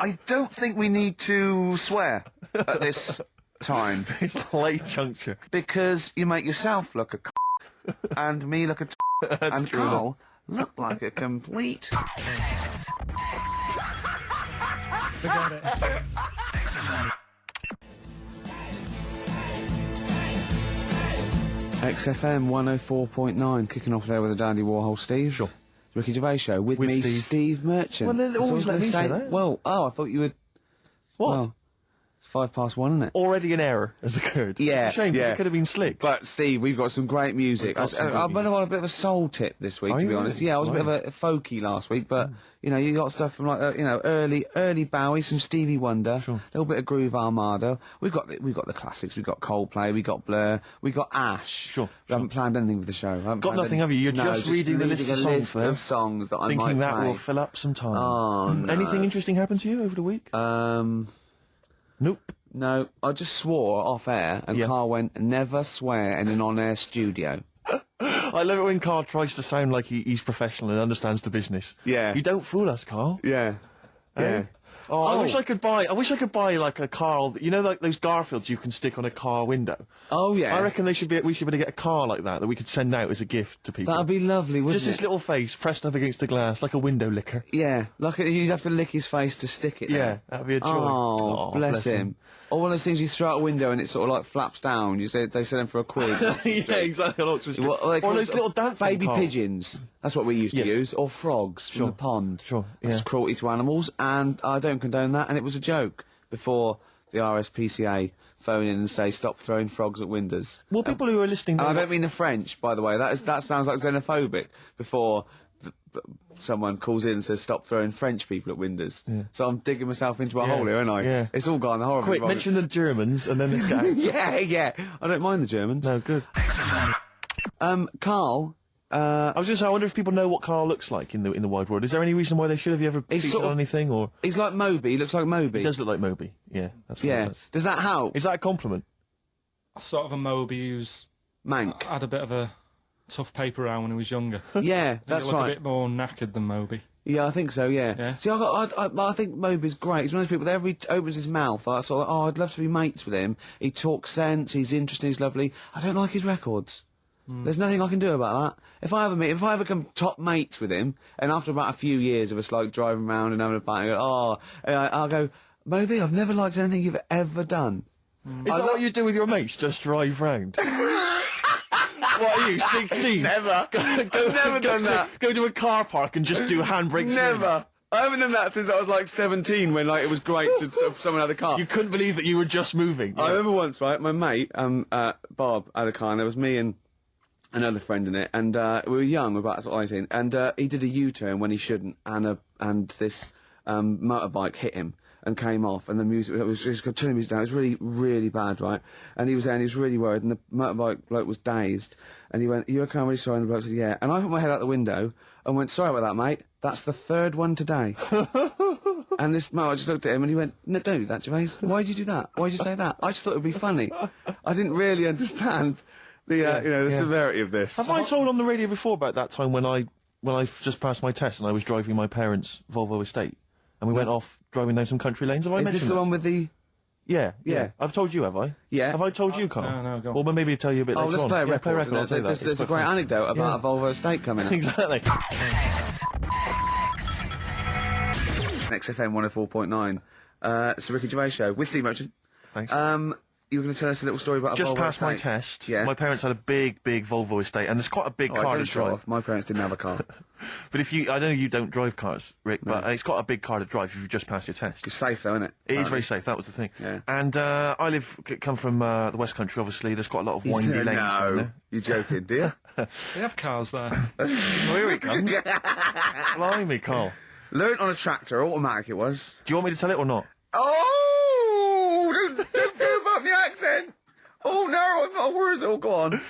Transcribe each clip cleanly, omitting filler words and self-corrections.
I don't think we need to swear at this time. It's late juncture. Because you make yourself look a and me look a and true Carl look like a complete... Forgot it. XFM 104.9, kicking off there with the Dandy Warhol Steve. Sure. Ricky Gervais Show with me, Steve Merchant. Well, they always let me say that. Well, I thought you would... What? Well, it's 1:05, isn't it? Already an error has occurred. Yeah, It's a shame, 'cause it could have been slick. But, Steve, we've got some great music. I've been on a bit of a soul tip this week, to be honest. Yeah, I was a bit of a folky last week, but, you know, you got stuff from, like, early Bowie, some Stevie Wonder, a little bit of Groove Armada. We've got the classics. We've got Coldplay, we've got Blur, we've got Ash. Sure. We haven't planned anything for the show. Got nothing, have you? You're just reading the list of songs that I might play. Thinking that will fill up some time. Oh, no. Anything interesting happened to you over the week? Nope. No, I just swore off air, and Carl went, never swear in an on-air studio. I love it when Carl tries to sound like he's professional and understands the business. Yeah. You don't fool us, Carl. Yeah. Yeah. Oh, I wish I could buy like a Carl, you know, like those Garfields you can stick on a car window. Oh, yeah. I reckon we should be able to get a car like that we could send out as a gift to people. That'd be lovely, wouldn't Just it? this little face pressed up against the glass, like a window licker. Yeah, like you'd have to lick his face to stick it there. Yeah, that'd be a joy. Oh, bless him. Or one of those things you throw out a window and it sort of like flaps down. They sell them for a quid. Yeah, exactly. Or those little dancing baby cars. pigeons. That's what we used to use. Or frogs from the pond. Sure, That's cruelty to animals, and I don't condone that, and it was a joke before the RSPCA phone in and say stop throwing frogs at windows. Well, people who are listening... And I don't mean the French, by the way. That sounds like xenophobic before... someone calls in and says stop throwing French people at windows. Yeah. So I'm digging myself into a hole here, aren't I? Yeah. It's all gone horribly Quick, mention the Germans and then this guy. Yeah. I don't mind the Germans. No, good. Carl, I was just saying, I wonder if people know what Carl looks like in the wide world. Is there any reason why they should have you ever featured on anything, or...? He's like Moby, he looks like Moby. He does look like Moby, yeah. That's what it does. Does that help? Is that a compliment? Sort of a Moby who's... Mank. Had a bit of a tough paper around when he was younger. Yeah, that's look right. a bit more knackered than Moby. Yeah, I think so, yeah. See, I think Moby's great. He's one of those people that he opens his mouth, I sort of, I'd love to be mates with him. He talks sense, he's interesting, he's lovely. I don't like his records. There's nothing I can do about that. If I ever become top mates with him, and after about a few years of us like driving around and having a party, I'll go, Moby, I've never liked anything you've ever done. Is that what you do with your mates? Just drive round? What are you, 16? Never. I've never done that. Go to a car park and just do handbrakes. Never. I haven't done that since I was like 17 when like it was great to someone had a car. You couldn't believe that you were just moving. I remember once, right, my mate, Bob had a car and there was me and another friend in it, and we were young, we were about sort of 18, and he did a U-turn when he shouldn't, and this motorbike hit him and came off, and the music, it was turning music down, it was really, really bad, right? And he was there and he was really worried, and the motorbike bloke was dazed, and he went, "You okay? I'm really sorry," and the bloke said, "Yeah." And I put my head out the window and went, "Sorry about that, mate. That's the third one today." And this motorbike just looked at him and he went, "No, don't do that, Gervais. Why'd you do that? Why'd you say that?" I just thought it would be funny. I didn't really understand the severity of this. Have I told on the radio before about that time when I just passed my test and I was driving my parents' Volvo estate and we went off driving down some country lanes? Have I mentioned Is this the one with the... Yeah. I've told you, have I? Yeah. Have I told you, Carl? No, go on. Well, maybe I'll tell you a bit later on. Let's play a record. Play a record, I'll tell you that. There's a great anecdote about a Volvo estate coming up. Exactly. XFM 104.9. It's the Ricky Gervais Show with Steve Merchant. Thanks. You were going to tell us a little story about Just a Volvo passed my estate. test. Yeah. My parents had a big Volvo estate, and there's quite a big car to don't show drive. off. My parents didn't have a car. But I know you don't drive cars, Rick, but it's got a big car to drive if you've just passed your test. It's safe though, isn't it? It is very safe, that was the thing. Yeah. And I come from the West Country, obviously, there's quite a lot of windy lanes around there. You're joking, do you? They have cars there. Well, here it comes. Blimey, Carl. Learnt on a tractor, automatic it was. Do you want me to tell it or not? Oh! Don't go about the accent! Oh no, I'm not worse. Oh, go on.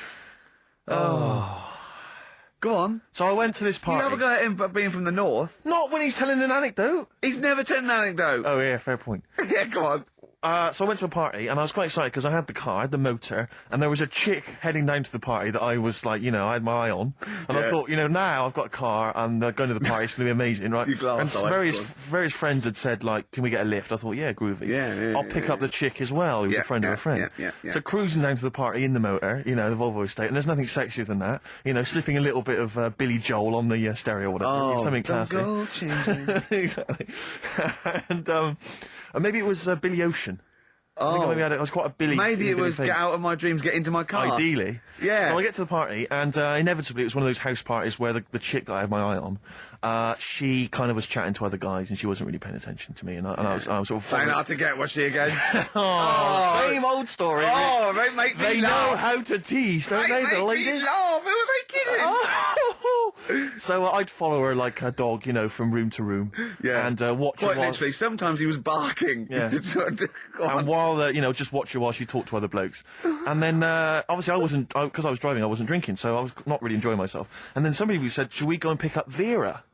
Go on. So I went to this party. You have a go at him being from the north. Not when he's telling an anecdote. He's never told an anecdote. Oh yeah, fair point. Yeah, go on. so I went to a party, and I was quite excited because I had the car, I had the motor, and there was a chick heading down to the party that I was like, I had my eye on. And I thought, now I've got a car, and going to the party, it's going to be amazing, right? You glass and eye, various friends had said, like, can we get a lift? I thought, yeah, groovy. I'll pick up the chick as well, who's a friend of a friend. Yeah. So cruising down to the party in the motor, the Volvo estate, and there's nothing sexier than that. Slipping a little bit of Billy Joel on the stereo or whatever. Something classy. Go changing. Exactly. and maybe it was Billy Ocean. I think maybe I was quite a Billy. Maybe it was thing. get out of my dreams, get into my car. Ideally. Yeah. So I get to the party, and inevitably it was one of those house parties where the chick that I had my eye on, she kind of was chatting to other guys, and she wasn't really paying attention to me, and I was sort of... Saying hard to get, was she again? Same old story. Oh, they make me They laugh. know how to tease, don't they, the make me ladies? laugh. Who are they kidding? So I'd follow her like a dog, from room to room. Yeah. And watch her Quite while... literally, sometimes he was barking. Yeah. Go on. And while, just watch her while she talked to other blokes. And then, obviously because I was driving, I wasn't drinking, so I was not really enjoying myself. And then somebody said, should we go and pick up Vera?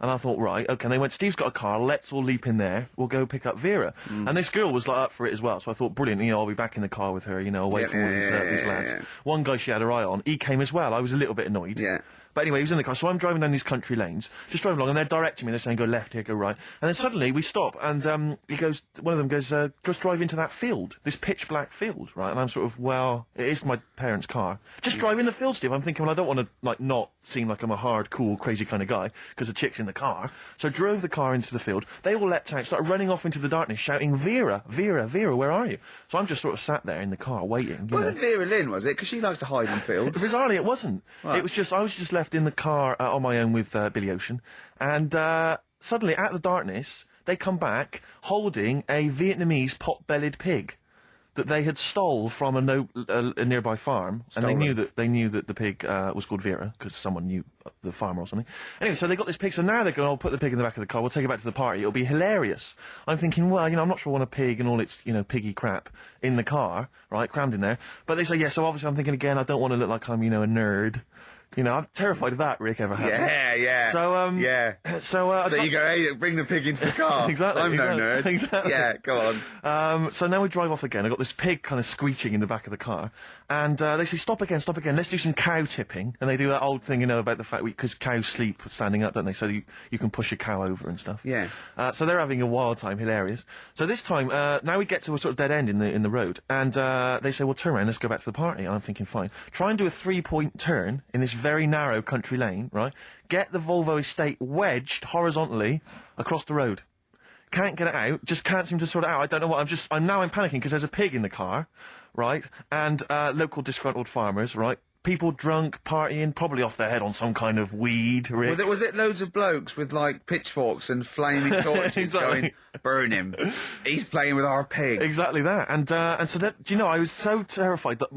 And I thought, right, okay. And they went, Steve's got a car, let's all leap in there, we'll go pick up Vera. And this girl was like up for it as well, so I thought, brilliant, I'll be back in the car with her, away from all these lads. Yeah. One guy she had her eye on, he came as well. I was a little bit annoyed. Yeah. But anyway, he was in the car, so I'm driving down these country lanes, just driving along, and they're directing me, they're saying, go left here, go right. And then suddenly we stop, and one of them goes, just drive into that field, this pitch black field, right? And I'm sort of, well, it is my parents' car. Just drive in the field, Steve. I'm thinking, well, I don't want to, not seem like I'm a hard, cool, crazy kind of guy, because the chick's in the car. So drove the car into the field. They all leapt out, started running off into the darkness, shouting, Vera, Vera, Vera, where are you? So I'm just sort of sat there in the car, waiting. Wasn't Vera Lynn, was it? Because she likes to hide in fields. Bizarrely, it wasn't. Right. It was just, I was just left in the car on my own with Billy Ocean, and suddenly, out of the darkness, they come back holding a Vietnamese pot-bellied pig that they had stole from a nearby farm, and they knew that the pig was called Vera because someone knew the farmer or something. Anyway, so they got this pig. So now they're going, "I'll put the pig in the back of the car. We'll take it back to the party. It'll be hilarious." I'm thinking, well, I'm not sure I want a pig and all its piggy crap in the car, right, crammed in there. But they say yes. So obviously, I'm thinking again, I don't want to look like I'm a nerd. I'm terrified of that, Rick, ever happened. Yeah. So, So you go, hey, bring the pig into the car. Exactly. I'm no nerd. Exactly. Yeah, go on. So now we drive off again. I've got this pig kind of screeching in the back of the car. And they say, stop again, let's do some cow tipping. And they do that old thing, about the fact because cows sleep standing up, don't they? So you can push a cow over and stuff. Yeah. So they're having a wild time, hilarious. So this time, now we get to a sort of dead end in the road. And they say, well, turn around, let's go back to the party. And I'm thinking, fine. Try and do a 3-point turn in this very narrow country lane, right? Get the Volvo estate wedged horizontally across the road. Can't get it out, just can't seem to sort it out. I don't know what, I'm panicking because there's a pig in the car, right? And local disgruntled farmers, right? People drunk, partying, probably off their head on some kind of weed, Rick. Was it loads of blokes with, pitchforks and flaming torches Exactly. going, burn him. He's playing with our pig. Exactly that. And so that, I was so terrified that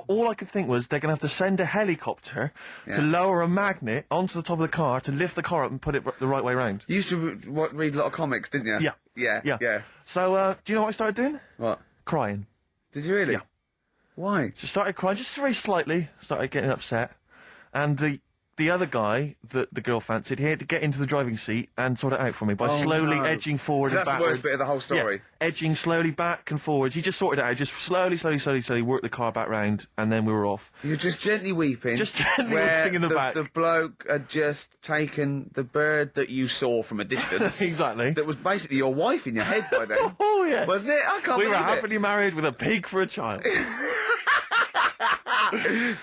all I could think was they're going to have to send a helicopter to lower a magnet onto the top of the car to lift the car up and put it the right way round. You used to read a lot of comics, didn't you? Yeah. So, do you know what I started doing? What? Crying. Did you really? Yeah. Why? Just started crying, just very slightly, started getting upset. And the other guy that the girl fancied, he had to get into the driving seat and sort it out for me by slowly edging forward So and that's backwards. the worst bit of the whole story. Yeah, edging slowly back and forwards. He just sorted it out, just slowly worked the car back round, and then we were off. You're just gently weeping. Just gently where weeping in the back. The bloke had just taken the bird that you saw from a distance. Exactly. That was basically your wife in your head by then. Oh, yes. Wasn't it? I can't We were believe it. happily married with a pig for a child.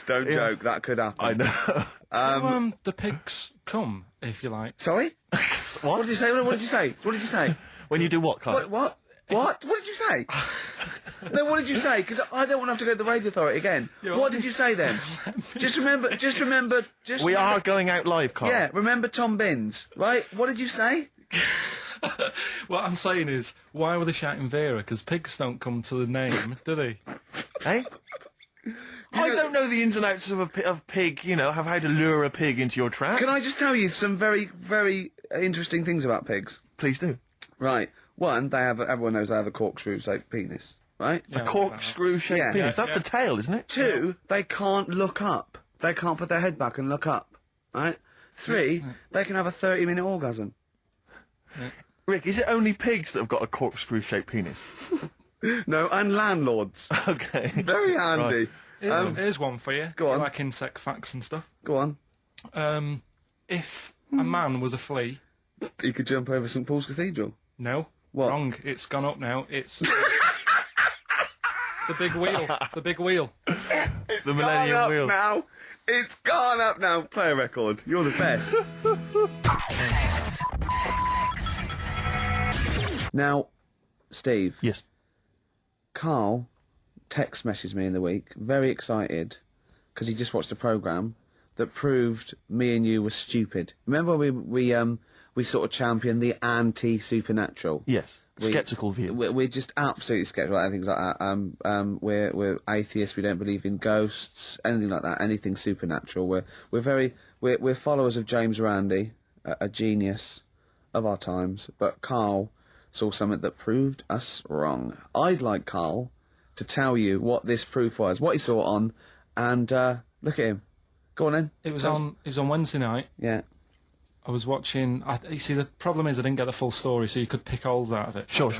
Don't joke, that could happen. I know. The pigs come, if you like. Sorry? What? What did you say? What did you say? What did you say? When you do what, Carl? What? What did you say? No, what did you say? Because I don't want to have to go to the radio authority again. What did you say then? Just remember. We are going out live, Carl. Yeah, remember Tom Binns, right? What did you say? What I'm saying is, why were they shouting Vera? Because pigs don't come to the name, do they? Hey? I don't know the ins and outs of pig, have how to lure a pig into your trap. Can I just tell you some very, very interesting things about pigs? Please do. Right. One, everyone knows they have a corkscrew-shaped penis, right? Yeah, A corkscrew-shaped Yeah. penis. That's Yeah. the tail, isn't it? Two, they can't look up. They can't put their head back and look up, right? Three, they can have a 30-minute orgasm. Rick, is it only pigs that have got a corkscrew-shaped penis? No, and landlords. Okay. Very handy. Here's one for you. Go on. You like insect facts and stuff. Go on. If a man was a flea... You could jump over St Paul's Cathedral. No. What? Wrong. It's gone up now. It's... the big wheel. The big wheel. The Millennium Gone Wheel. up now. It's gone up now. Play a record. You're the best. Now, Steve. Yes. Carl text messaged me in the week, very excited, because he just watched a programme that proved me and you were stupid. Remember we sort of championed the anti-supernatural? Yes. Sceptical view. We're just absolutely sceptical about things like that. We're atheists. We don't believe in ghosts, anything like that. Anything supernatural. We're followers of James Randi, a genius of our times. But Carl saw something that proved us wrong. I'd like Carl to tell you what this proof was, what he saw it on, and look at him. Go on then. It was on Wednesday night. Yeah. I was watching... you see, the problem is I didn't get the full story, so you could pick holes out of it. Sure.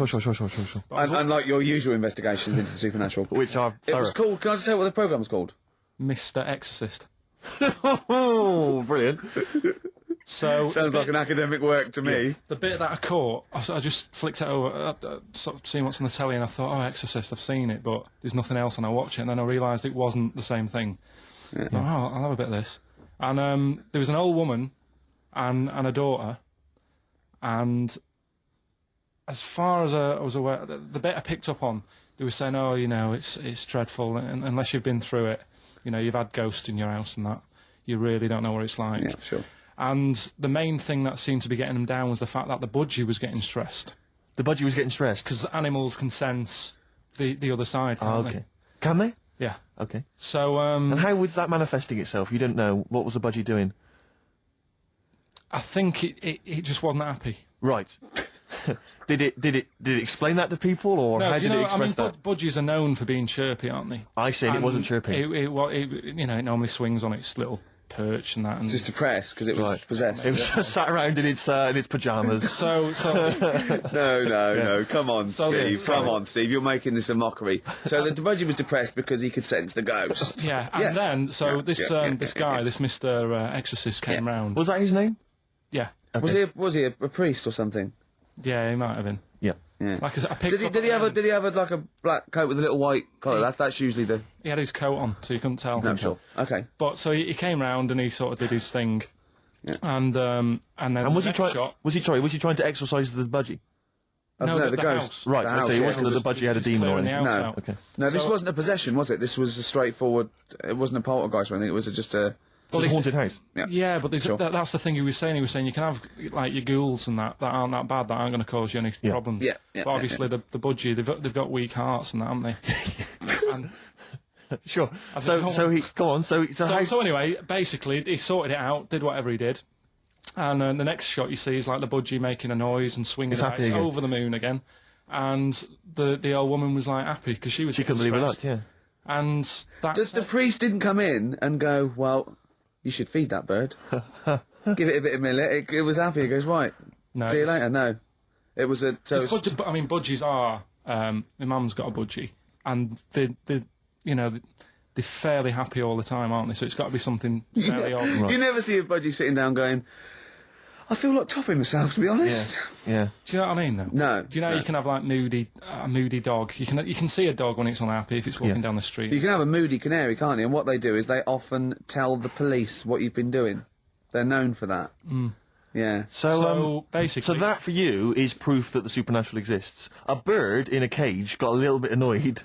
Unlike your usual investigations into the supernatural. Which are It was thorough. called... Can I just say what the programme was called? Mr. Exorcist. Oh, brilliant. So Sounds like an academic work to me. the bit that I caught, I just flicked it over, sort of seeing what's on the telly, and I thought, oh, Exorcist, I've seen it, but there's nothing else, and I watch it, and then I realised it wasn't the same thing. Yeah. Oh, I'll have a bit of this. And there was an old woman and a daughter, and as far as I was aware, the bit I picked up on, they were saying, oh, you know, it's dreadful, and unless you've been through it, you know, you've had ghosts in your house and that, you really don't know what it's like. Yeah, sure. And the main thing that seemed to be getting them down was the fact that the budgie was getting stressed. The budgie was getting stressed. Because animals can sense the other side, can't okay. they? Can they? Yeah. Okay. So, And how was that manifesting itself? You didn't know. What was the budgie doing? I think it just wasn't happy. Right. Did it explain that to people, or No, how do did you it know, express that? budgies are known for being chirpy, aren't they? I see, and it wasn't chirpy. It, you know, it normally swings on its little perch and that. And Just depressed because it was possessed. It was just sat around in its pyjamas. so No. Come on, So- Steve. sorry. Come on, Steve. You're making this a mockery. So the budgie was depressed because he could sense the ghost. yeah, and then this guy, yeah. this Mr. Exorcist came round. Was that his name? Yeah, Was he a priest or something? yeah, he might have been. Yeah. Yeah. Like I picked up Did he at the have end. like a black coat with a little white collar? That's usually the. He had his coat on, so you couldn't tell. No, sure. Okay. But so he came round and he sort of did his thing, and then And was he next trying? shot, Was he trying to exorcise the budgie? No, the ghost. house. Right. The I house, see. It yeah. wasn't that the budgie had a demon or clearing the anything. house No. out. Okay. No, this So- wasn't a possession, was it? This was a straightforward. It wasn't a poltergeist or anything. It was just a. It was a haunted house. Yeah, but Sure. that's the thing he was saying. He was saying you can have like your ghouls and that aren't that bad, that aren't going to cause you any problems. Yeah, but obviously the budgie, they've got weak hearts and that, haven't they? and, Sure. I So don't know. he go on. So so anyway, basically he sorted it out, did whatever he did, and the next shot you see is like the budgie making a noise and swinging It's it happy out. It's again. over the moon again, and the old woman was like happy because she was she couldn't believe her luck. stressed. Yeah. And that's The priest didn't come in and go, well, you should feed that bird. Give it a bit of millet. It was happy. He goes, right. No, See you it's- later. No. It was a. So It's budgie, I mean, budgies are. My mum's got a budgie, and they're fairly happy all the time, aren't they? So it's got to be something fairly odd. You never see a budgie sitting down going, I feel like topping myself, to be honest. Yeah. Do you know what I mean? Though. No, Do you know no. you can have like a moody dog? You can see a dog when it's unhappy if it's walking down the street. You can have a moody canary, can't you? And what they do is they often tell the police what you've been doing. They're known for that. Yeah. So basically, so that for you is proof that the supernatural exists. A bird in a cage got a little bit annoyed,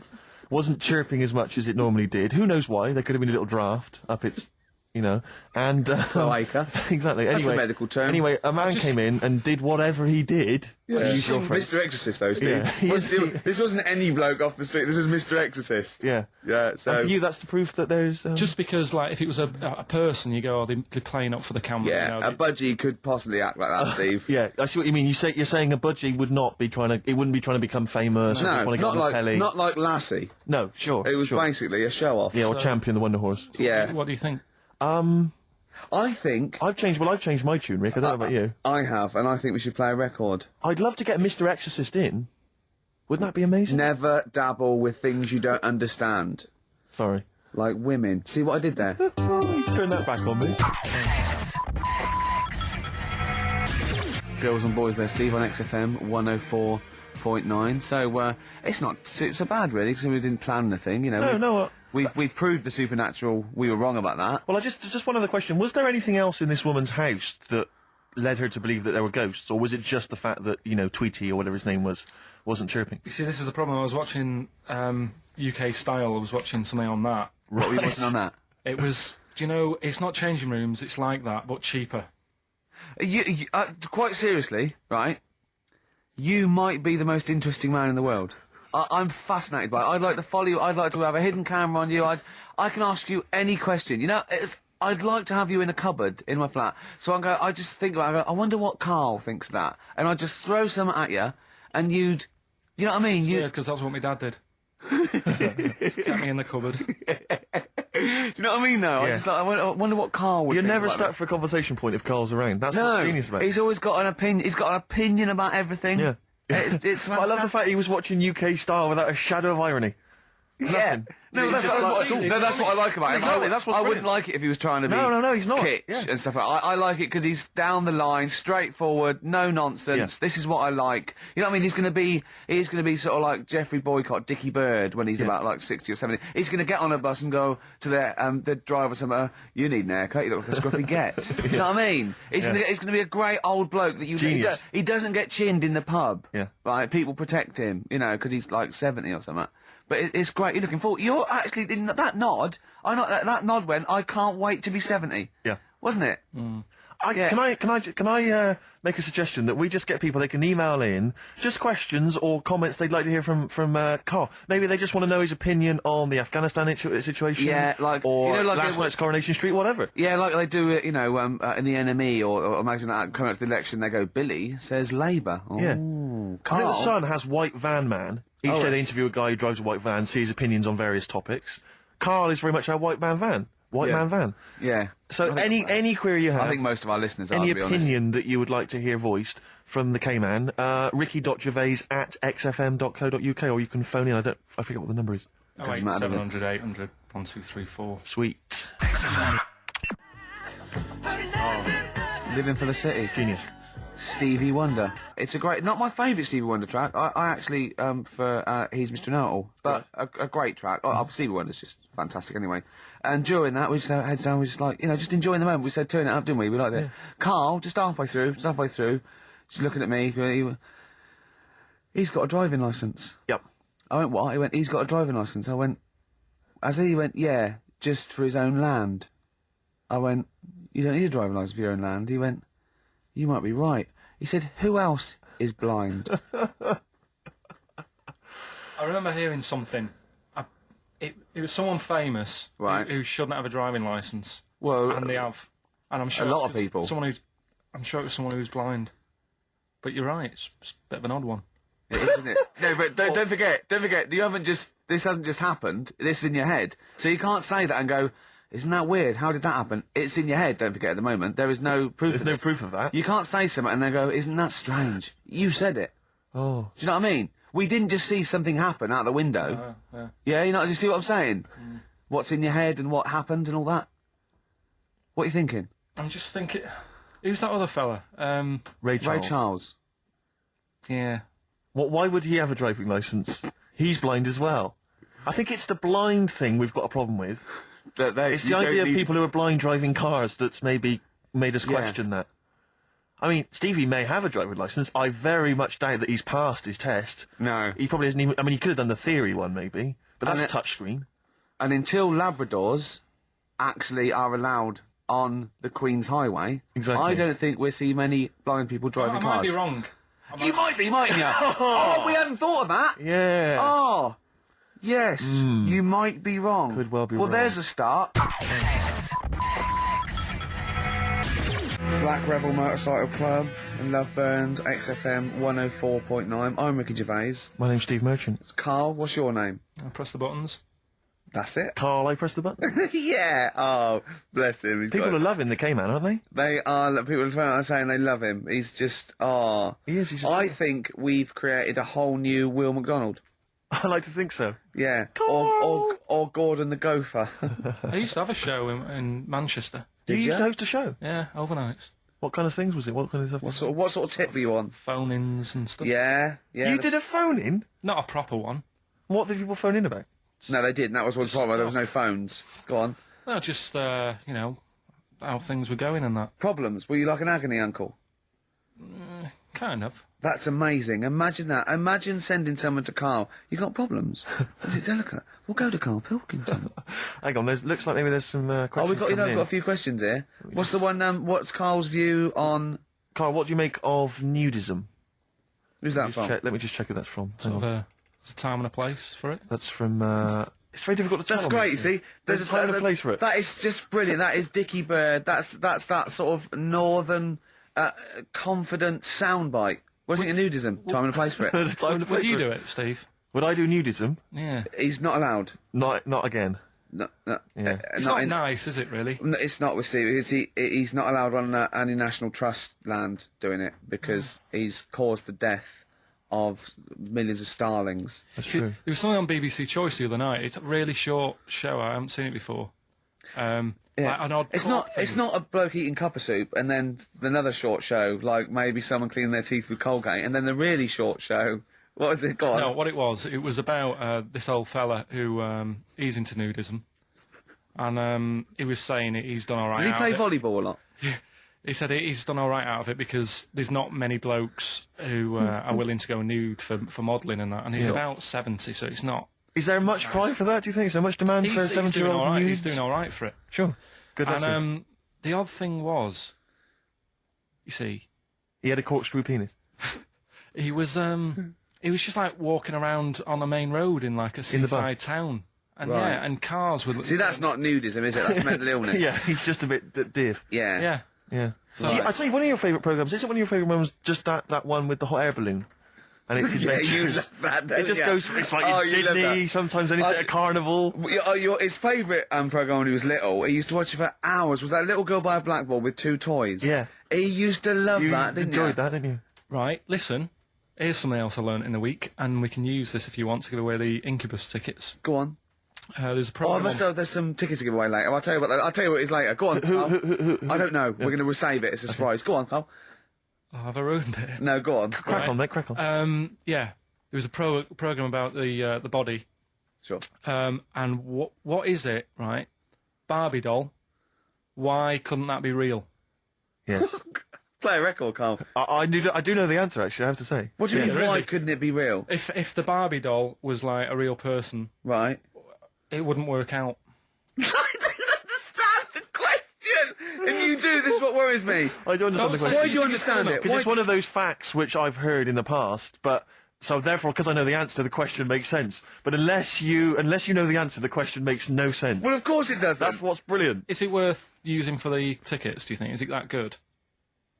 wasn't chirping as much as it normally did. Who knows why? There could have been a little draft up its, and Cloaca. exactly. That's Anyway, a medical term. Anyway, a man came in and did whatever he did. Yeah. Use your phrase. Mr. Exorcist, though, Steve. Yeah. This wasn't any bloke off the street. This was Mr. Exorcist. Yeah. Yeah, so... And for you, that's the proof that there's. just because like if it was a person, you go, oh, they're playing up for the camera. Yeah, you know, a budgie could possibly act like that, Steve. Yeah, I see what you mean. You're saying a budgie would not be trying to. It wouldn't be trying to become famous. or No, just want to get not on the like, telly. not like Lassie. No, sure. It was sure. basically a show-off. Yeah, or champion the Wonder Horse. Yeah. What do you think? I think... I've changed my tune, Rick. I don't know about you. I have, and I think we should play a record. I'd love to get Mr. Exorcist in. Wouldn't that be amazing? Never dabble with things you don't understand. Sorry. Like women. See what I did there? He's turned that back on me. Girls and boys there, Steve, on XFM 104.9. So, it's not so bad, really, because we didn't plan anything, you know. No. We've proved the supernatural. We were wrong about that. Well, just one other question. Was there anything else in this woman's house that led her to believe that there were ghosts, or was it just the fact that, you know, Tweety, or whatever his name was, wasn't chirping? You see, this is the problem. I was watching UK Style. I was watching something on that. What were you watching on that? It was, do you know, it's not changing rooms, it's like that, but cheaper. Quite seriously, right? You might be the most interesting man in the world. I'm fascinated by it. I'd like to follow you. I'd like to have a hidden camera on you. I can ask you any question. You know, I'd like to have you in a cupboard in my flat. So I just think about it, I wonder what Karl thinks of that. And I'd just throw something at you, and you know what I mean? Yeah, because that's what my dad did. Kept me in the cupboard. Do you know what I mean, though? Yeah. I wonder what Karl would You're think never about stuck this. for a conversation point if Carl's around. That's what's genius about it. He's always got an opinion. He's got an opinion about everything. Yeah. It's But I love the fact he was watching UK Style without a shadow of irony. Yeah. Nothing. No, He's that's, just that's, like, what, cool. no, that's what I like about him. Exactly, that's what's I wouldn't brilliant. like it if he was trying to be No, he's not. kitsch Yeah. and stuff like that. I like it because he's down the line, straightforward, no nonsense. Yeah. This is what I like. You know what I mean? He's going to be sort of like Jeffrey Boycott, Dickie Bird when he's about like 60 or 70. He's going to get on a bus and go to the driver somewhere, you need an haircut, you look like a scruffy get. You know what I mean? He's going to be a great old bloke that Genius. he doesn't get chinned in the pub. Yeah. Right? People protect him, you know, because he's like 70 or something. But it's great. You're looking forward. You're actually in that nod. I know that nod went. I can't wait to be 70. Yeah. Wasn't it? Yeah. Can I make a suggestion that we just get people, they can email in just questions or comments they'd like to hear from Carl. Maybe they just want to know his opinion on the Afghanistan situation. Yeah, like, or you know, like last night's Coronation Street, whatever. Yeah, like they do it, you know, in the NME or imagine that coming up to the election, they go, Billy says Labour. Oh, Yeah. Carl. I think the Sun has White Van Man. Each day right. they interview a guy who drives a white van, see his opinions on various topics. Carl is very much our white man van. White man van. Yeah. So any query you have, I think most of our listeners are, any to be honest. opinion that you would like to hear voiced from the K-Man, ricky.gervais@xfm.co.uk, or you can phone in. I forget what the number is. Oh, wait, matter, does it? 700, 800, 1234. Sweet. Living for the city. Genius. Stevie Wonder. It's a great, not my favourite Stevie Wonder track. I actually, He's Mr. Know-It-All, but a great track. Stevie Wonder's just fantastic anyway. And during that, we just heads down, we just like, you know, just enjoying the moment. We said, turn it up, didn't we? We liked it. Carl, just halfway through, just looking at me, he's got a driving licence. Yep. I went, what? He went, he's got a driving licence. I went, he went, yeah, just for his own land. I went, you don't need a driving licence for your own land. He went, you might be right. He said, who else is blind? I remember hearing something. It was someone famous Right. who shouldn't have a driving licence. Well, And they have. And I'm sure lot it's of just people. I'm sure it was someone who's blind. But you're right, it's a bit of an odd one. It is, isn't it? No, but don't forget, this hasn't just happened, this is in your head. So you can't say that and go, isn't that weird? How did that happen? It's in your head, don't forget, at the moment. There is no proof There's of no this. proof of that. You can't say something and then go, isn't that strange? You said it. Oh. Do you know what I mean? We didn't just see something happen out the window. Yeah, you know, do you see what I'm saying? What's in your head and what happened and all that? What are you thinking? I'm just thinking... Who's that other fella? Ray Charles. Ray Charles. Yeah. Why would he have a driving licence? He's blind as well. I think it's the blind thing we've got a problem with. It's the idea of people who are blind driving cars that's maybe made us question that. I mean, Stevie may have a driving licence. I very much doubt that he's passed his test. No. He probably hasn't even... I mean, he could have done the theory one, maybe. But that's And touchscreen. And until Labradors actually are allowed on the Queen's Highway, Exactly. I don't think we'll see many blind people driving I cars. might be wrong. You might be, mightn't you? Oh, we hadn't thought of that. Yeah. Oh, yes, you might be wrong. Could well be Well, wrong. there's a start. Black Rebel Motorcycle Club and Love Burns, XFM 104.9. I'm Ricky Gervais. My name's Steve Merchant. Carl, what's your name? I press the buttons. That's it. Carl, I press the button. Yeah. Oh, bless him. He's People got, are loving the K-Man, aren't they? They are. People are saying they love him. He's just. Oh. He is. He's I think we've created a whole new Will McDonald. I like to think so. Yeah. Carl! Or Gordon the Gopher. I used to have a show in Manchester. You Did used ya? to host a show. Yeah, overnights. What kind of things was it? What kind of stuff? What sort of tip were you on? Phone-ins and stuff. Yeah. You did a phone-in? Not a proper one. What did people phone in about? No, they didn't. That was one problem. There was no phones. Go on. No, just, you know, how things were going and that. Problems. Were you like an agony uncle? Kind of. That's amazing. Imagine that. Imagine sending someone to Carl. You got problems? Is it delicate? We'll go to Karl Pilkington. Hang on, looks like maybe there's some questions. Oh, we've got coming in. got a few questions here. What's the one? What's Carl's view on? Carl, what do you make of nudism? Who's that from? Let me just check who that's from. Hang Sort on. of there's a time and a place for it. That's from. It's very difficult to tell. That's great. You see, There's a time and a place for it. That is just brilliant. That is Dickie Bird. That's that sort of northern, confident soundbite. What do you think of nudism? Time and a place for it. There's a time and a place Would you for do it. it, Steve? Would I do nudism? Yeah. He's not allowed. Not again. No, Yeah. It's not nice, is it, really? No, it's not with Steve. He's not allowed on any national trust land doing it because he's caused the death of millions of starlings. That's true. There was something on BBC Choice the other night. It's a really short show. I haven't seen it before. Like an odd It's court not. thing. It's not a bloke eating cup of soup and then another short show like maybe someone cleaning their teeth with Colgate and then the really short show. What was it? Go on. No, what it was about this old fella who he's into nudism, and he was saying he's done all right. Did he out play of it. volleyball a lot? He said he's done all right out of it because there's not many blokes who are willing to go nude for modelling and that, and he's about 70, so it's not. Is there much cry for that? Do you think? Is there much demand for a He's doing 70-year-old all right. nudes? He's doing all right for it. Sure. Good luck to him. And the odd thing was, you see, He had a corkscrew penis. he was just like walking around on a main road in like a In the bum. seaside town, and Right. yeah, and cars would. See, that's not nudism, is it? That's mental illness. Yeah, he's just a bit div. Yeah. Yeah. Yeah. So- Yeah, I tell you, one of your favourite programmes. Isn't one of your favourite programmes just that one with the hot air balloon? And it's Yeah, you adventures. love that, don't It just you? goes. It's like Oh, in you love Sydney. that. Sometimes then it's at a carnival. His favourite programme when he was little, he used to watch it for hours, was that little girl by a blackboard with two toys. Yeah. He used to love You that, didn't enjoyed you? that, didn't you? Right, listen. Here's something else I learned in the week, and we can use this if you want to give away the Incubus tickets. Go on. There's a Oh, I program. must have, there's some tickets to give away later. I'll tell you what it is later. Go on, Carl. I don't know. We're going to save it. It's a surprise. Go on, Carl. Oh, have I ruined it? No, go on. Crack on, mate. Crack on. Yeah, there was a program about the body, Sure. and what is it? Right, Barbie doll. Why couldn't that be real? Yes. Play a record, Carl. I do know the answer. Actually, I have to say. What do you Yeah, mean, why really. couldn't it be real? If the Barbie doll was like a real person, Right. it wouldn't work out. I don't understand the question. If you do, this is what worries me. I do understand the Don't question. say- Why do you understand it? Because it's one of those facts which I've heard in the past, but so therefore, because I know the answer, the question makes sense. But unless you know the answer, the question makes no sense. Well, of course it doesn't. That's what's brilliant. Is it worth using for the tickets? Do you think? Is it that good?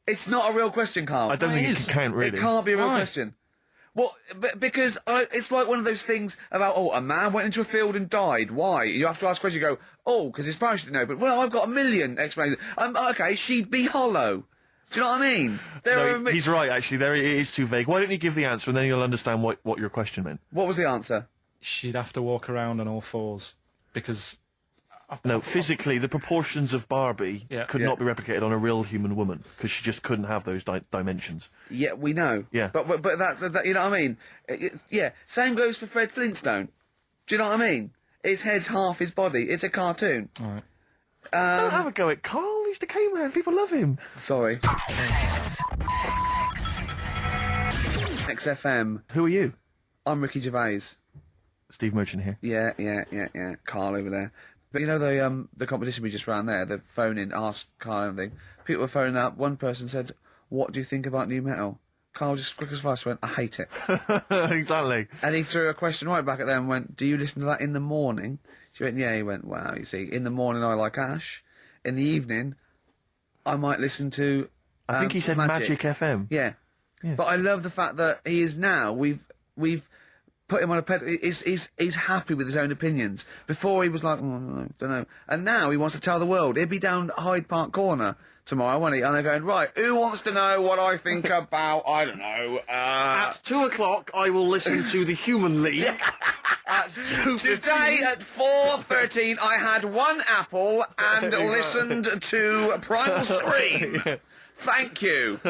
It's not a real question, Carl. I don't think it it is. can count really. It can't be a real Why? question. Well, because it's like one of those things about, a man went into a field and died. Why? You have to ask a question. You go, because his parachute didn't open. Well, I've got a million explanations. Okay, she'd be hollow. Do you know what I mean? No, he's right, actually. There it is too vague. Why don't you give the answer, and then you'll understand what your question meant. What was the answer? She'd have to walk around on all fours because. No, physically, the proportions of Barbie Yeah. could Yeah. not be replicated on a real human woman, because she just couldn't have those dimensions. Yeah, we know. Yeah. But that you know what I mean? Yeah. Same goes for Fred Flintstone. Do you know what I mean? His head's half his body. It's a cartoon. All right. Don't have a go at Carl. He's the K-Man. People love him. Sorry. XFM. Who are you? I'm Ricky Gervais. Steve Merchant here. Yeah. Carl over there. But you know the competition we just ran there, the phone in, ask Carl and everything. People were phoning up. One person said, "What do you think about new metal?" Carl just quick as fast went, "I hate it." Exactly. And he threw a question right back at them and went, "Do you listen to that in the morning?" She went, "Yeah." He went, "Wow, you see, in the morning I like Ash. In the evening, I might listen to I think he said Magic FM. Yeah. But I love the fact that he is now, we've put him on a pedestal. He's happy with his own opinions. Before he was like, oh, don't know. And now he wants to tell the world. He'll be down Hyde Park Corner tomorrow, won't he? And they're going, right, who wants to know what I think about, I don't know, At 2 o'clock, I will listen to the Human League. At 2:15. Today at 4:13, I had one apple and listened to Primal Scream. Yeah. Thank you.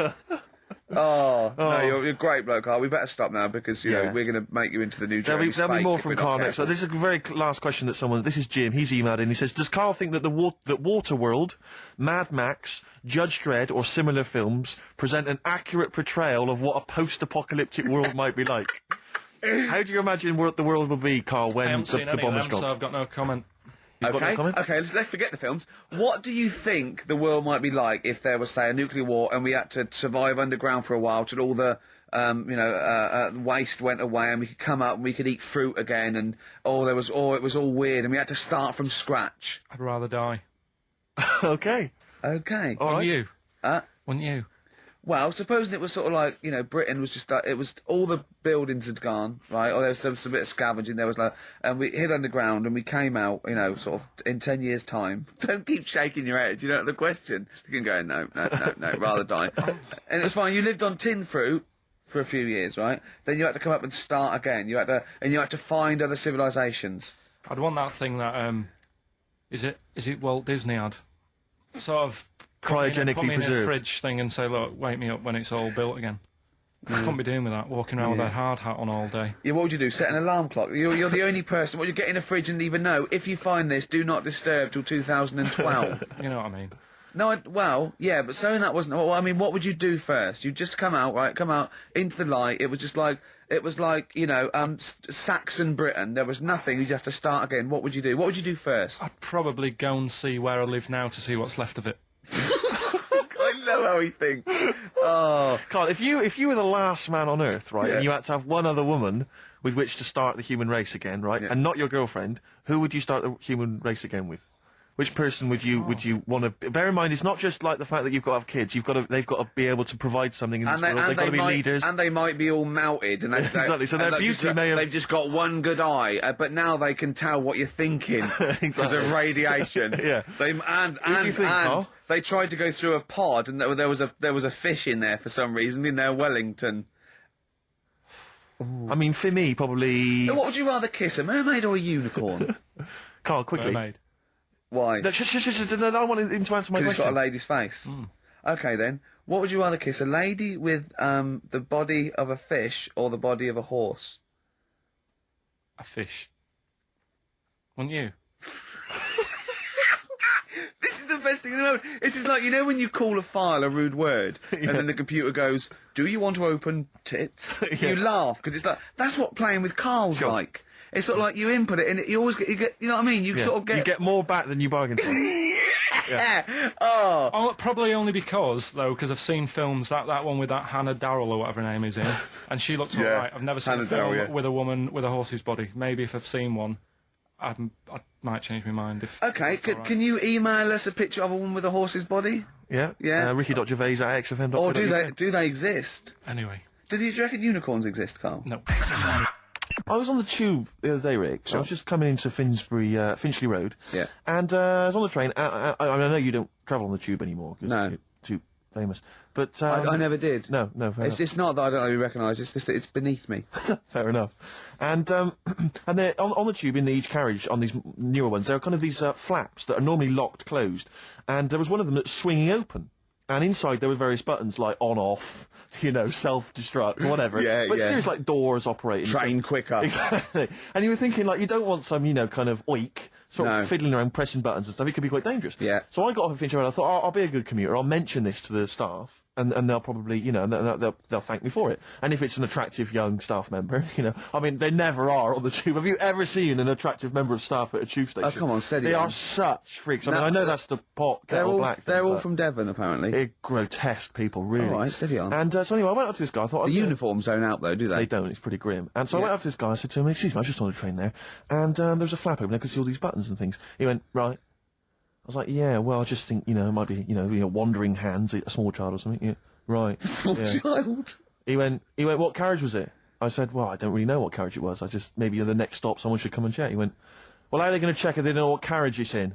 No, you're a great bloke, Carl. We better stop now because, you know, we're going to make you into the new Jeremy There'll be Spake more if from we're not Carl next. careful. This is a very last question that someone... This is Jim. He's emailed in. He says, does Carl think that that Waterworld, Mad Max, Judge Dredd or similar films present an accurate portrayal of what a post-apocalyptic world might be like? How do you imagine what the world will be, Carl, when I haven't seen the any bomb of is them, so dropped? I've got no comment. You've got no comment? Okay, let's forget the films. What do you think the world might be like if there was, say, a nuclear war and we had to survive underground for a while till all the, waste went away and we could come up and we could eat fruit again and, it was all weird and we had to start from scratch? I'd rather die. Okay. Okay. All right. Wouldn't you? Wouldn't you? Well, supposing it was sort of like, Britain was just like, it was, all the buildings had gone, right? Or there was some bit of scavenging, there was like, and we hid underground and we came out, sort of in 10 years' time. Don't keep shaking your head, you don't know the question. You can go, no, rather die. And it's fine, you lived on tin fruit for a few years, right? Then you had to come up and start again. You had to find other civilizations. I'd want that thing that, is it Walt Disney had? Sort of... Cryogenically put me in a preserved. fridge thing and say, look, wake me up when it's all built again. I couldn't be doing with that, walking around with a hard hat on all day. Yeah, what would you do? Set an alarm clock? You're the only person. What, you get in a fridge and even know, if you find this, do not disturb till 2012. You know what I mean? No, well, yeah, but saying that wasn't... Well, I mean, what would you do first? You'd just come out into the light. It was just like... It was like, Saxon Britain. There was nothing. You'd have to start again. What would you do? What would you do first? I'd probably go and see where I live now to see what's left of it. I love how he thinks. Oh. Carl, if you were the last man on Earth, right, and you had to have one other woman with which to start the human race again, right, and not your girlfriend, who would you start the human race again with? Which person would you want to... Bear in mind, it's not just like the fact that you've got to have kids. They've got to be able to provide something in this world. They've got to be leaders. And they might be all melted. And exactly, so their beauty may have... They've just got one good eye, but now they can tell what you're thinking because of radiation. Yeah. They tried to go through a pod, and there was a fish in there for some reason in their Wellington. Ooh. I mean, for me, probably... Now, what would you rather kiss, a mermaid or a unicorn? Carl, quickly. Mermaid. Why? No, I want him to answer my question. Because it's got a lady's face. Okay, then. What would you rather kiss, a lady with the body of a fish or the body of a horse? A fish. Wouldn't you? This is the best thing in the world. This is like, when you call a file a rude word, and then the computer goes, do you want to open tits? You laugh, because it's like, that's what playing with Carl's like. It's sort of like you input it, and you always get, you know what I mean? You sort of get... You get more back than you bargained for. Yeah. Oh, probably only because I've seen films, that one with that Hannah Darrell or whatever her name is in, and she looks alright. I've never seen Hannah a film Darrell, with a woman with a horse's body. Maybe if I've seen one, I might change my mind. Okay, can you email us a picture of a woman with a horse's body? Yeah. Yeah. Ricky.gervais at XFM. Or do they exist? Anyway. Do you reckon unicorns exist, Carl? No. I was on the tube the other day, Rick. So I was just coming into Finchley Road. Yeah. And I was on the train. I know you don't travel on the tube anymore. 'Cause No. you're too famous. But I never did. No, fair enough. It's not that I don't really recognise. It's just that it's beneath me. Fair enough. And they're on the tube in each carriage on these newer ones. There are kind of these flaps that are normally locked closed, and there was one of them that's swinging open. And inside there were various buttons like on, off, self-destruct, whatever. But seriously, like doors operating. Train quicker. Exactly. And you were thinking, like, you don't want some, kind of oik, sort of fiddling around pressing buttons and stuff. It could be quite dangerous. Yeah. So I got off at Finchley Road. I thought, I'll be a good commuter. I'll mention this to the staff. And they'll probably, they'll thank me for it. And if it's an attractive young staff member, I mean, they never are on the tube. Have you ever seen an attractive member of staff at a tube station? Oh, come on, steady They on. are such freaks. I mean, I know that's the pot kettle black. They're all from Devon, apparently. They're grotesque people, really. All right, steady on. And so anyway, I went up to this guy. I thought The uniforms don't out, though, do they? They don't. It's pretty grim. And so I went up to this guy. I said to him, "Excuse me, I was just on a train there, and there was a flap open. I could see all these buttons and things." He went, "Right." I was like, "Yeah, well, I just think it might be wandering hands, a small child or something." Yeah. Right. Small child. He went, what carriage was it? I said, well, I don't really know what carriage it was. I just, maybe at the next stop someone should come and check. He went, well, how are they going to check if they don't know what carriage it's in?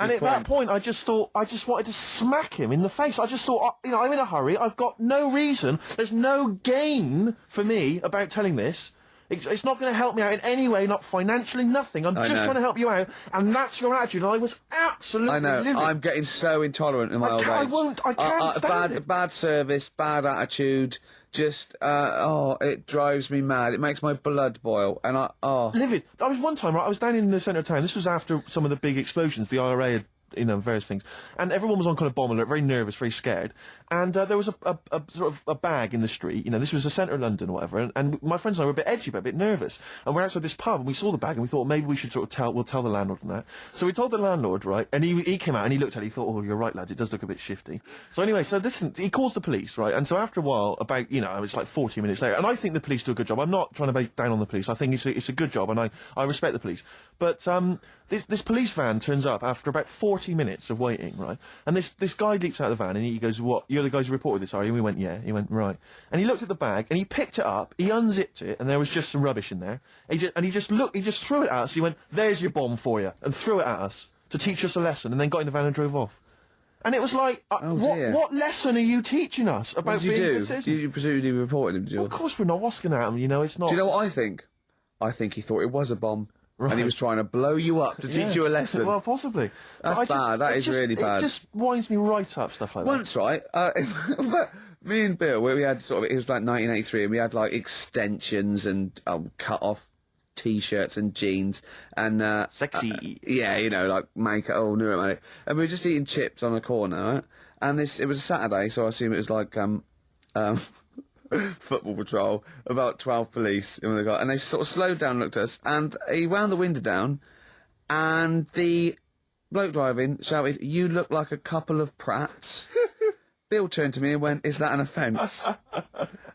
And at that point, I just wanted to smack him in the face. I just thought, I'm in a hurry. I've got no reason. There's no gain for me about telling this. It's not going to help me out in any way, not financially, nothing. I'm just trying to help you out, and that's your attitude. And I was absolutely livid. I'm getting so intolerant in my old age. I can't stand it. Bad service, bad attitude. Just, it drives me mad. It makes my blood boil, and livid. I was one time, right, I was down in the centre of town. This was after some of the big explosions. The IRA had, various things. And everyone was on kind of bomb alert, very nervous, very scared. And there was a sort of a bag in the street. This was the centre of London or whatever. And my friends and I were a bit edgy, but a bit nervous. And we're outside this pub, and we saw the bag, and we thought maybe we should we'll tell the landlord from that. So we told the landlord, right, and he came out and he looked at it, he thought, oh, you're right, lads, it does look a bit shifty. So anyway, listen, he calls the police, right, and so after a while, about, it's like 40 minutes later, and I think the police do a good job. I'm not trying to be down on the police. I think it's a good job, and I respect the police. But this police van turns up after about 40 minutes of waiting, right, and this guy leaps out of the van, and he goes, what, you're the guys who reported this, are you? And we went, yeah. He went, right. And he looked at the bag, and he picked it up, he unzipped it, and there was just some rubbish in there. He just threw it at us. He went, there's your bomb for you, and threw it at us to teach us a lesson, and then got in the van and drove off. And it was like, what lesson are you teaching us about being a good citizen? You presumably reported him, did you? Well, of course we're not. What's going to happen? It's not... Do you know what I think? I think he thought it was a bomb. Right. And he was trying to blow you up to teach you a lesson. Well, possibly. That's bad. That is really bad. It just winds me right up, stuff like that. Once, right, me and Bill, where we had it was like 1983, and we had like extensions and cut-off T-shirts and jeans and sexy. Like makeup. Knew it, mate. And we were just eating chips on a corner, right? And it was a Saturday, so I assume it was like football patrol, about 12 police in the car, and they sort of slowed down, looked at us, and he wound the window down, and the bloke driving shouted, "You look like a couple of prats." Bill turned to me and went, "Is that an offence?"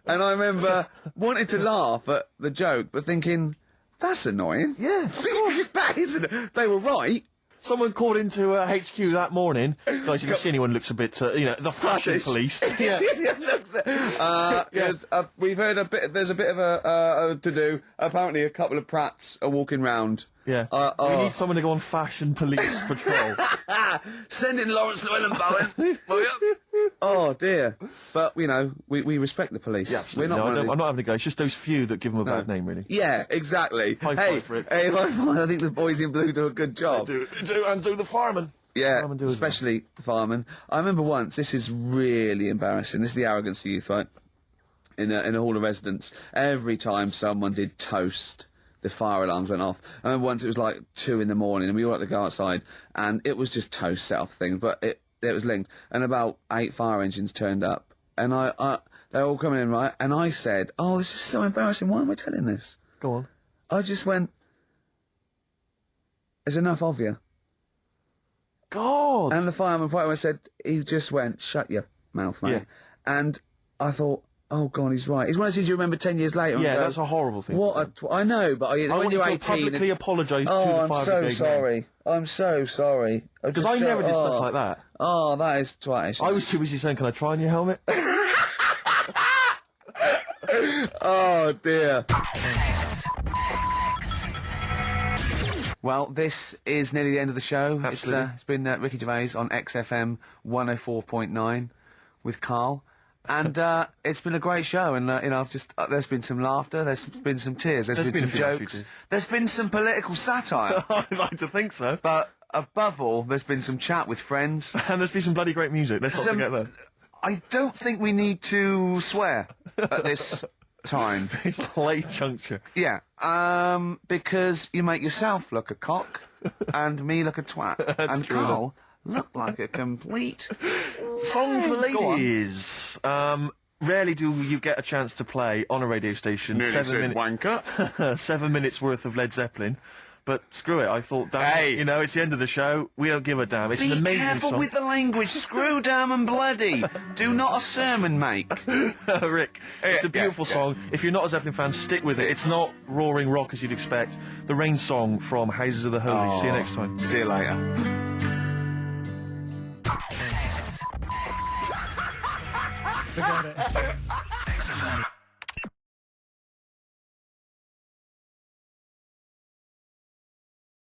And I remember wanting to laugh at the joke, but thinking, that's annoying. Yeah, of course. That isn't. They were right. Someone called into HQ that morning. Guys, if you see anyone looks a bit, the fashion police. We've heard a bit. There's a bit of a to do. Apparently, a couple of prats are walking round. Yeah. We need someone to go on fashion police patrol. Send in Lawrence Llewellyn Bowen. Oh dear. But we respect the police. Yeah, absolutely. I'm not having a go. It's just those few that give them a bad name, really. Yeah, exactly. High five for it. Hey, I think the boys in blue do a good job. They do, and do the fireman. Yeah, especially the fireman. I remember once. This is really embarrassing. This is the arrogance of youth, right? In a hall of residence, every time someone did toast, the fire alarms went off. I remember once it was like 2 in the morning, and we all had to go outside, and it was just toast set off thing, but it was linked, and about 8 fire engines turned up, and they're all coming in, right? And I said, "Oh, this is so embarrassing. Why am I telling this?" Go on. I just went, "There's enough of you." God. And the fireman said, he just went, "Shut your mouth, mate." Yeah. And I thought, oh God, he's right. He's one of those things you remember 10 years later. Yeah, and go, that's a horrible thing. I know, but I want you to publicly apologise to the fire brigade. I'm so sorry. I'm so sorry. Because I never did stuff like that. Oh, that is twatish. I was too busy saying, "Can I try on your helmet?" Oh dear. Well, this is nearly the end of the show. Absolutely. It's been Ricky Gervais on XFM 104.9 with Karl. And it's been a great show, and I've just there's been some laughter, there's been some tears, there's been some jokes, there's been some political satire. I'd like to think so. But above all, there's been some chat with friends, and there's been some bloody great music. Let's not forget that. I don't think we need to swear at this time. It's late juncture. Yeah, because you make yourself look a cock, and me look a twat, and true, Karl look like a complete song for ladies. Rarely do you get a chance to play on a radio station. Nearly 7 minutes wanker. 7 minutes worth of Led Zeppelin. But screw it, I thought, damn, hey, it's the end of the show. We don't give a damn. It's an amazing song. Be careful with the language. Screw, damn, and bloody. Do not a sermon make. Rick, it's a beautiful song. If you're not a Zeppelin fan, stick with it. It's not roaring rock as you'd expect. The Rain song from Houses of the Holy. See you next time. See you later. Forget it. XFM.